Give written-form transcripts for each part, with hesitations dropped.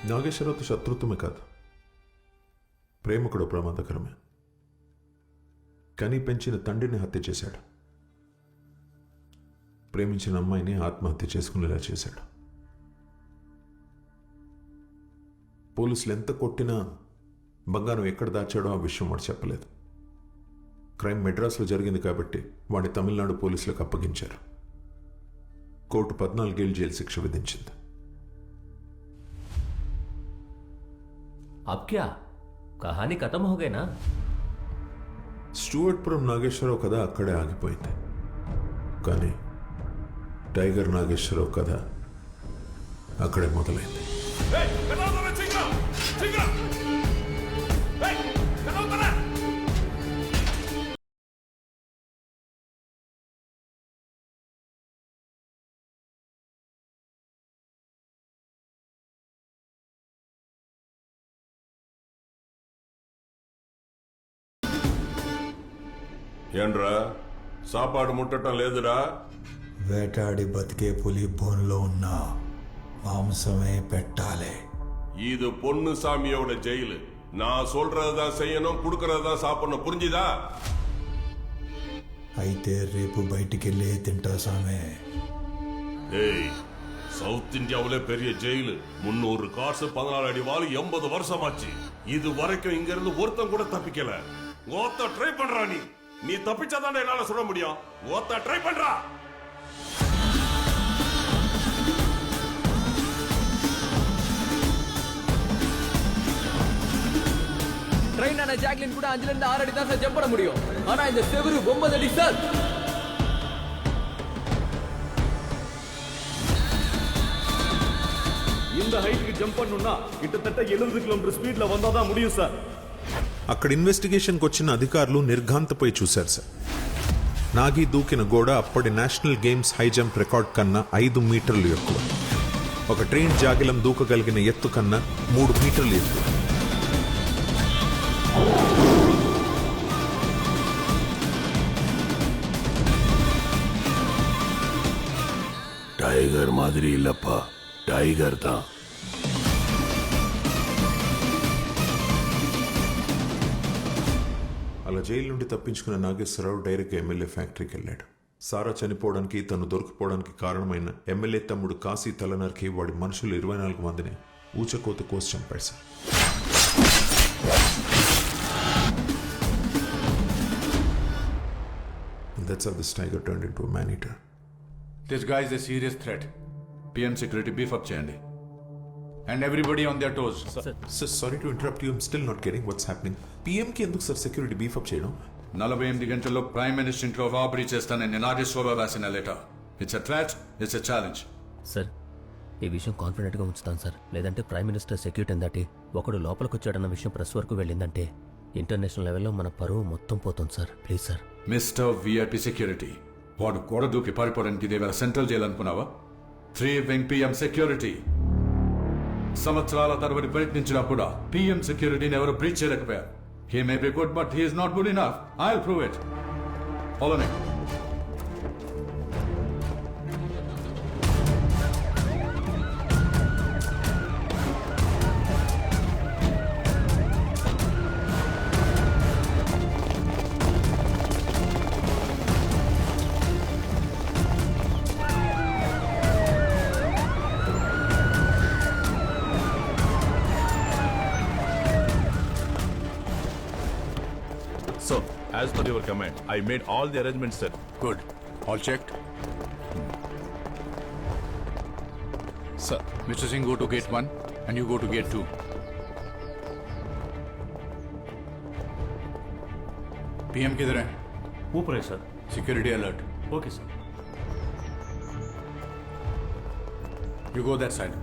నాగేశ్వరరావుతో శత్రుత్వమే కాదు, ప్రేమ కూడా ప్రమాదకరమే. కని పెంచిన తండ్రిని హత్య చేశాడు, ప్రేమించిన అమ్మాయిని ఆత్మహత్య చేసుకునేలా చేశాడు. పోలీసులు ఎంత కొట్టినా బంగారం ఎక్కడ దాచాడో ఆ విషయం వాడు చెప్పలేదు. క్రైమ్ మెడ్రాస్లో జరిగింది కాబట్టి వాడిని తమిళనాడు పోలీసులకు అప్పగించారు. కోర్టు 14 ఏళ్ల జైలు శిక్ష విధించింది. अब क्या कहानी खत्म हो गई ना? స్టూవర్ట్పురం నాగేశ్వరరావు కథ అక్కడే ఆగిపోయింది. కానీ టైగర్ నాగేశ్వరరావు కథ అక్కడే మొదలైంది. ఏంట్రా సాపాడు ముట్టడం లేదురా? వేటాడి బతికే పులి బోన్లో ఉన్న మాంసమే పెట్టాలి. இது பொண்ணு சாமியோட ஜெயிலு. நான் சொல்றதுதான் செய்யணும், குடுக்கறதுதான் சாப்பிடணும், புரிஞ்சுதா? అయితే రేపు బయటికెళ్ళి తింటా సామే. ஏய், சவுத் இந்தியாவிலே பெரிய ஜெயிலு. 300 கார்ஸ், 14 அடி வாள், 80 வருஷம் ஆச்சு. இது வரைக்கும் இங்க இருந்து ஒருத்தன் கூட தப்பிக்கல. ஒருத்த ட்ரை பண்றா. நீ தப்பிச்சாதான் என்னால சொல்ல முடியும். ஒருத்த ட்ரை பண்றா. ட்ரெயின் ஆன ஜாக்லின் கூட 5 இருந்து 6 அடி தான் சார் ஜம்ப் பண்ண முடியும். ஆனா இந்த செவரு 9 அடி சார். இந்த ஹைட்க்கு ஜம்ப் பண்ணனும்னா கிட்டத்தட்ட 70 కిలోమీటర్ స్పీడ్లో வந்தாதான் முடியும் సార్. అక్కడ ఇన్వెస్టిగేషన్కి వచ్చిన అధికారులు నిర్ఘాంతపై చూశారు సార్. నాగి దూకిన గోడ అప్పటి national games high jump record కన్నా 5 మీటర్లు ఎక్కువ. ఒక ట్రైన్ జాగిలం దూకగలిగిన ఎత్తు కన్నా 3 మీటర్లు ఎక్కువ. டைகர் மாதிரி இல்லப்பா, டைகர் தான். అలా జైలు నుండి తప్పించుకున్న నాగేశ్వరరావు డైరెక్ట్గా ఎమ్మెల్యే ఫ్యాక్టరీకి వెళ్ళాడు. సారా చనిపోవడానికి, తను దొరికిపోవడానికి కారణమైన ఎమ్మెల్యే తమ్ముడు కాశీ తలనరికి వాడి మనుషులు 24 మందిని ఊచకోత కోసి చంపాడు sir. That's how this tiger turned into a man-eater. This guy is a serious threat. PM security beef up cheyandi. And everybody on their toes. Sir, sorry to interrupt you. I'm still not getting what's happening. PM కి ఎందుకు sir security beef up చేయడం? 48 గంటల్లో prime minister ఇంట్లో robbery చేస్తానని నాగేశ్వరరావు రాసిన letter. It's a threat, it's a challenge. Sir, ఈ విషయం కాన్ఫిడెంట్గా ఉంచుతాను సార్. లేదంటే ప్రైమ్ మినిస్టర్ సెక్యూరిటీ దాటి ఒకడు లోపలికి వచ్చాడన్న విషయం ప్రెస్ వరకు వెళ్ళిందంటే ఇంటర్నేషనల్ లెవెల్లో మన పరువు మొత్తం పోతుంది sir. Please sir. Mister VIP security, వాడు గోడ దూకి పారిపోవడానికి ఇదేవేళ సెంట్రల్ జైలు అనుకున్నావా? 3 వింగ్ పిఎం సెక్యూరిటీ. సంవత్సరాల తరబడి ప్రయత్నించినా కూడా పిఎం సెక్యూరిటీని ఎవరు బ్రీచ్ చేయలేకపోయారు. He may be good, but he is not good enough. I'll prove it. Follow me. So, as per your command, I made all the arrangements, sir. Good. All checked? Sir, Mr. Singh, go to gate 1 and you go to gate 2. PM किधर है? ऊपर है sir. Security alert. Okay sir. You go that side.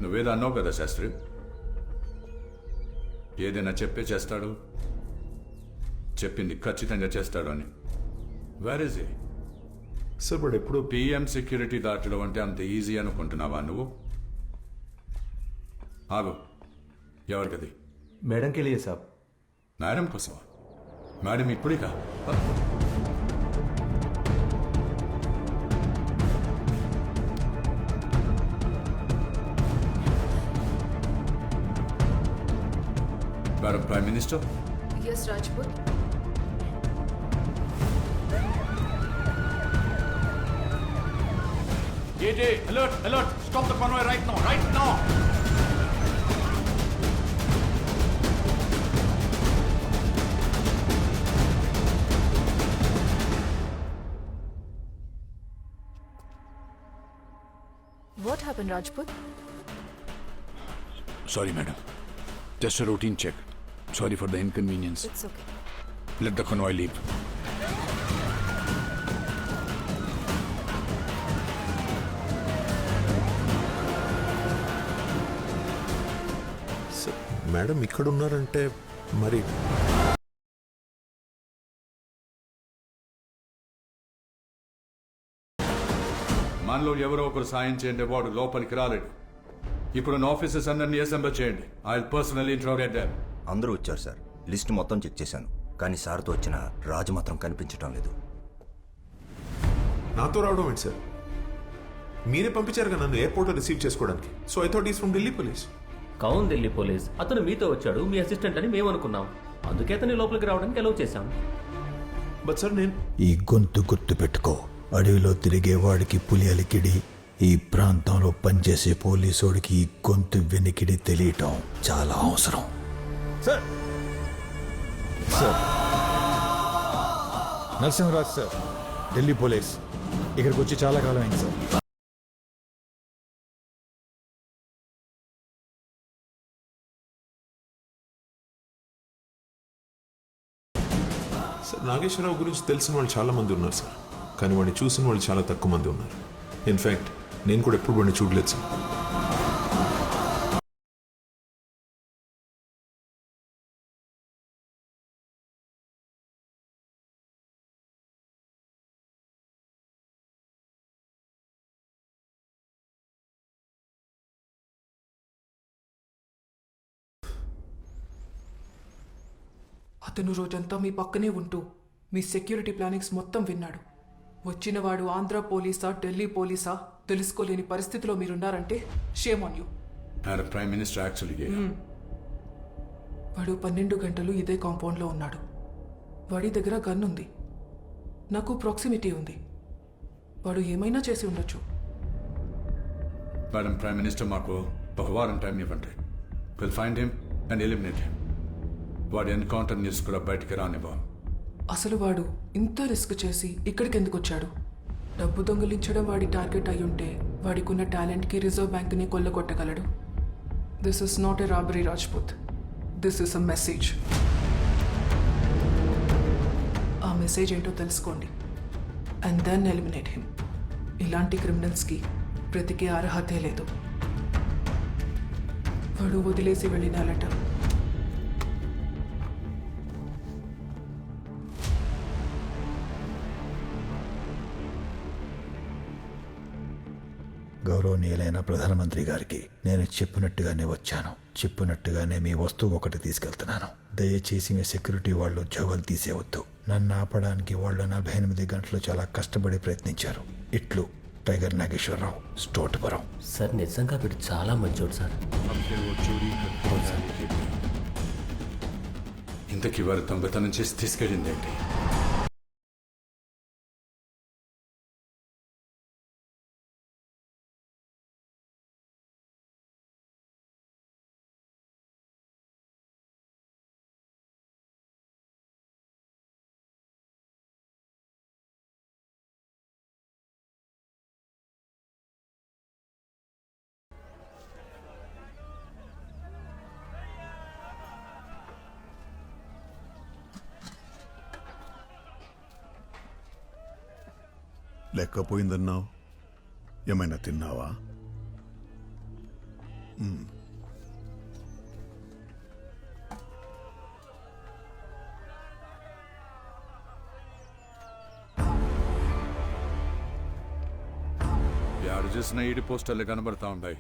నువ్వేదో అన్నావు కదా శాస్త్రి, ఏదైనా చెప్పే చేస్తాడు, చెప్పింది ఖచ్చితంగా చేస్తాడు అని. వేర్ ఇస్ ఈ సార్ బట్ ఎప్పుడు పిఎం సెక్యూరిటీ దాటడం అంటే అంత ఈజీ అనుకుంటున్నావా నువ్వు? ఆగు, ఎవరికది? మేడం కే లియే సాబ్. మేడం కోసమా? మేడం ఇప్పుడేగా? Madam prime minister. Yes, Rajput. Alert! Alert! Stop the convoy right now! Right now! What happened, Rajput? Sorry, madam. Just a routine check. Sorry for the inconvenience. It's okay. Let the convoy leave. Sir madam ఇక్కడ ఉన్నారంటే మరి మనలో ఎవరో ఒకరు సాయం చేయండి, వాడు లోపలికి రాలేడు. ఇప్పుడు నా ఆఫీసర్స్ అందరినీ అసెంబ్ల్ చేయండి. I will personally interrogate them. అందరూ వచ్చారు సార్. లిస్ట్ మొత్తం చెక్ చేశాను, కానీ సార్తో వచ్చిన రాజు మాత్రం కనిపించడం లేదు. నాతో రావడం ఏంటి సార్? మీరే పంపించారు కదా నన్ను ఎయిర్పోర్ట్లో రిసీవ్ చేసుకోవడానికి. So I thought is from Delhi police. కౌన్ ఢిల్లీ పోలీస్. అతను మీతో వచ్చాడు, మీ అసిస్టెంట్ అని మేము అనుకున్నాం. అందుకే అతన్ని లోపలికి రావడానికి అలౌ చేశాం. బట్ సార్ నేను ఈ గొంతు గుర్తు పెట్టుకో. అడవిలో తిరిగేవాడికి పులి అలికిడి, ఈ ప్రాంతంలో పనిచేసే పోలీసోడికి ఈ గొంతు వెనికిడి తెలియటం చాలా అవసరం. Sir Narasimharaj sir, Delhi police. ఇక్కడికి వచ్చి చాలా కాలం అయింది సార్. సార్ నాగేశ్వరరావు గురించి తెలిసిన వాళ్ళు చాలా మంది ఉన్నారు సార్, కానీ వాడిని చూసిన వాళ్ళు చాలా తక్కువ మంది ఉన్నారు. ఇన్ఫ్యాక్ట్ నేను కూడా ఎప్పుడు వాడిని చూడలేదు సార్. అతను రోజంతా మీ పక్కనే ఉంటూ మీ సెక్యూరిటీ ప్లానింగ్స్ మొత్తం విన్నాడు. వచ్చినవాడు ఆంధ్ర పోలీసా ఢిల్లీ పోలీసా తెలుసుకోలేని పరిస్థితిలో మీరున్నారంటే shame on you. Prime minister actually వాడు 12 గంటలు ఇదే కాంపౌండ్లో ఉన్నాడు. వాడి దగ్గర గన్ ఉంది, నాకు ప్రాక్సిమిటీ ఉంది. వాడు ఏమైనా చేసి ఉండొచ్చు. మేడం ప్రైమ్ మినిస్టర్, మాకు ఒక వారం టైం ఇవ్వండి. Will find him and eliminate him. వాడి ఎన్కౌంటర్ న్యూస్ కూడా బయటికి రానివ్వం. అసలు వాడు ఇంత రిస్క్ చేసి ఇక్కడికి ఎందుకు వచ్చాడు? డబ్బు దొంగిలించడం వాడి టార్గెట్ అయి ఉంటే వాడికున్న టాలెంట్కి రిజర్వ్ బ్యాంక్ని కొల్లగొట్టగలడు. This is not a robbery Rajput, this is a message. ఆ మెసేజ్ ఏంటో తెలుసుకోండి అండ్ దెన్ ఎలిమినేట్ హిమ్. ఇలాంటి క్రిమినల్స్కి బ్రతికే అర్హతే లేదు. వాడు వదిలేసి వెళ్ళినాలట. గౌరవనీయులైన ప్రధానమంత్రి గారికి నేను చెప్పినట్టుగానే వచ్చాను. చెప్పినట్టుగానే మీ వస్తువు ఒకటి తీసుకెళ్తున్నాను. దయచేసి మీ సెక్యూరిటీ వాళ్ళు ఉద్యోగాలు తీసేవద్దు. నన్ను ఆపడానికి వాళ్ళు 48 గంటలు చాలా కష్టపడి ప్రయత్నించారు. ఇట్లు టైగర్ నాగేశ్వరరావు, స్టోట్పురం. సార్ నిజంగా వీడు చాలా మంచోడు సార్. ఇంతకీ వారు దొంగతనం చేసి తీసుకెళ్ళింది ఏంటి? లెక్కపోయిందన్నావు, ఏమైనా తిన్నావా? ఎవరు చూసిన ఈడి పోస్టర్లు కనబడతా ఉంటాయి.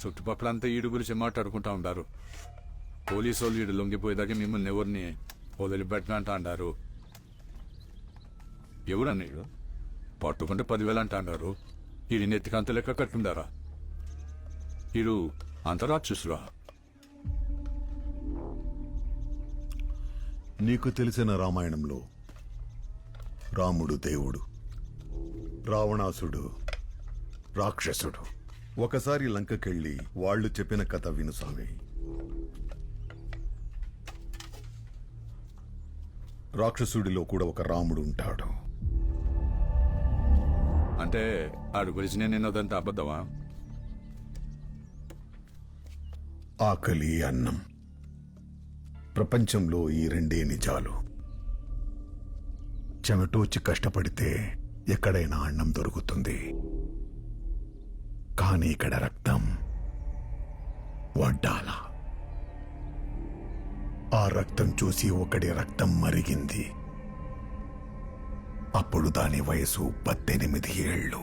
చుట్టుపక్కలంతా ఈడు గురించి మాట్లాడుకుంటా ఉంటారు. పోలీసు వాళ్ళు ఈడు లొంగిపోయేదాకా మిమ్మల్ని ఎవరిని వదిలిపెట్టనంట అంటారు. ఎవరన్నా ఈడు పట్టుకుంటే 10,000 అంట అన్నారు. ఈడి నెత్తికి అంత లెక్క కట్టుండారా? ఈడు అంత రాక్షసురా? నీకు తెలిసిన రామాయణంలో రాముడు దేవుడు, రావణాసుడు రాక్షసుడు. ఒకసారి లంకకెళ్ళి వాళ్ళు చెప్పిన కథ విను స్వామి. రాక్షసుడిలో కూడా ఒక రాముడు ఉంటాడు. అంటే ఆడు గురించి నేను ఎన్నోదంతా అబద్ధమా? ఆకలి, అన్నం, ప్రపంచంలో ఈ రెండే నిజాలు. చెమటోచి కష్టపడితే ఎక్కడైనా అన్నం దొరుకుతుంది. కానీ ఇక్కడ రక్తం వడ్డాల. ఆ రక్తం చూసి ఒకడి రక్తం మరిగింది. అప్పుడు దాని వయసు 18 ఏళ్ళు.